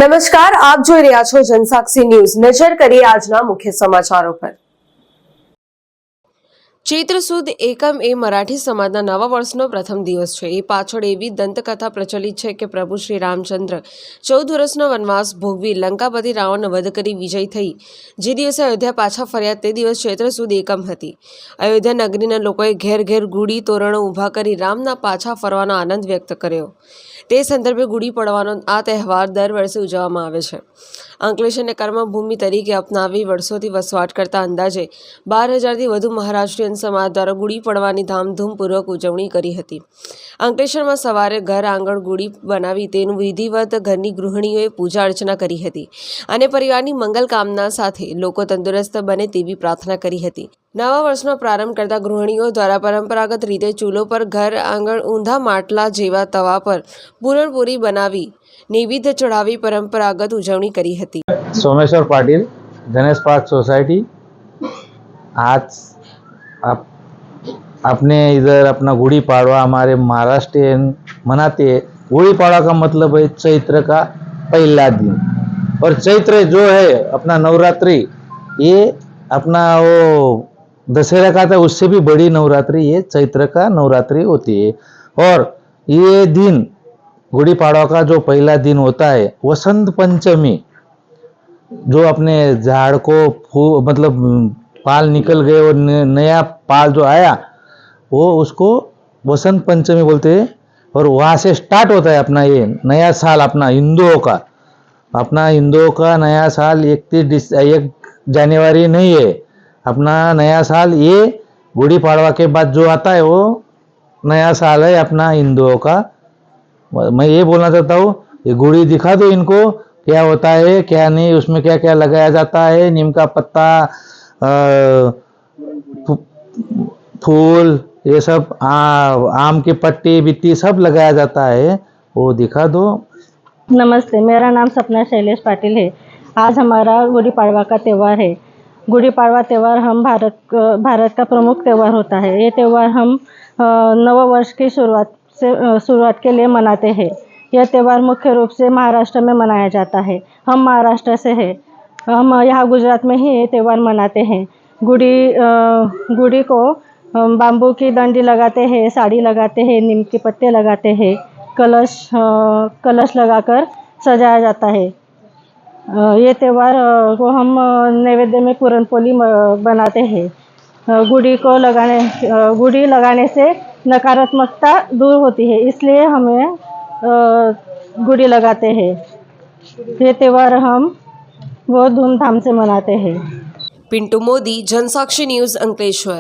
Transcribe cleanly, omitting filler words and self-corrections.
નમસ્કાર, આપ જોઈ રહ્યા છો જનસાક્ષી ન્યૂઝ। નજર કરીએ આજના મુખ્ય સમાચારો પર। ચૈત્ર સુદ એકમ એ મરાઠી સમાજના નવા વર્ષનો પ્રથમ દિવસ છે। એ પાછળ એવી દંતકથા પ્રચલિત છે કે પ્રભુ શ્રી રામચંદ્ર 14 વર્ષનો વનવાસ ભોગવી લંકાપતિ રાવણનો વધ કરી વિજય થઈ જે દિવસે અયોધ્યા પાછા ફર્યા તે દિવસ ચૈત્ર સુદ એકમ હતી। અયોધ્યા નગરીના લોકોએ ઘેર ઘેર ગુડી તોરણો ઊભા કરી રામના પાછા ફરવાનો આનંદ વ્યક્ત કર્યો। તે સંદર્ભે ગુડી પડવાનો આ તહેવાર દર વર્ષે ઉજવવામાં આવે છે। અંકલેશ્વરને કર્મભૂમિ તરીકે અપનાવી વર્ષોથી વસવાટ કરતા અંદાજે 12,000થી વધુ મહારાષ્ટ્રીયન સમાજ દ્વારા ગુડી પડવાની ધામધૂમપૂર્વક ઉજવણી કરી હતી। અંકલેશ્વરમાં સવારે ઘર આંગણ ગુડી બનાવી તેનું વિધિવત ઘરની ગૃહિણીઓએ પૂજા અર્ચના કરી હતી અને પરિવારની મંગલ કામના સાથે લોકો તંદુરસ્ત બને તેવી પ્રાર્થના કરી હતી। નવા વર્ષનો પ્રારંભ કરતા ગૃહિણીઓ દ્વારા પરંપરાગત રીતે ચૂલો પર ઘર આંગણ ઊંધા માટલા જેવા તવા પર પૂરણપૂરી બનાવી નૈવેદ્ય ચढ़ावी परंपरागत उजवनी करी हती। Someshwar Patil, Ganesh park society. आज अपने इधर अपना गुड़ी पाड़वा हमारे महाराष्ट्र मनाते हैं। गुड़ी पाड़वा का मतलब है चैत्र का पहला दिन, और चैत्र जो है अपना नवरात्रि, ये अपना वो दशहरा का था उससे भी बड़ी नवरात्रि ये चैत्र का नवरात्रि होती है। और ये दिन गुड़ी पाड़वा का जो पहला दिन होता है वसंत पंचमी, जो अपने झाड़ को मतलब पाल निकल गए और नया पाल जो आया वो उसको वसंत पंचमी बोलते हैं। और वहाँ से स्टार्ट होता है अपना ये नया साल, अपना हिंदुओं का नया साल 1 जनवरी नहीं है। अपना नया साल ये गुड़ी पाड़वा के बाद जो आता है वो नया साल है अपना हिंदुओं का। मैं ये बोलना चाहता हूँ, ये गुड़ी दिखा दो इनको, क्या होता है क्या नहीं, उसमें क्या क्या लगाया जाता है, नीम का पत्ता, फूल, ये सब आम की पट्टी बिट्टी सब लगाया जाता है, वो दिखा दो। नमस्ते, मेरा नाम सपना शैलेश पाटिल है। आज हमारा गुड़ी पाड़वा का त्यौहार है। गुड़ी पाड़वा त्यौहार हम भारत का प्रमुख त्यौहार होता है। ये त्यौहार हम नव वर्ष की शुरुआत के लिए मनाते हैं। यह त्यौहार मुख्य रूप से महाराष्ट्र में मनाया जाता है। हम महाराष्ट्र से हैं, हम यहाँ गुजरात में ही ये त्यौहार मनाते हैं। गुड़ी को बाम्बू की डंडी लगाते हैं, साड़ी लगाते हैं, नीम के पत्ते लगाते हैं, कलश लगाकर सजाया जाता है। ये त्यौहार को हम नैवेद्य में पूरनपोली बनाते हैं। गुड़ी लगाने से नकारात्मकता दूर होती है, इसलिए हमें गुड़ी लगाते हैं। ये त्यौहार हम बहुत धूमधाम से मनाते हैं। पिंटू मोदी, जनसाक्षी न्यूज़, अंकलेश्वर।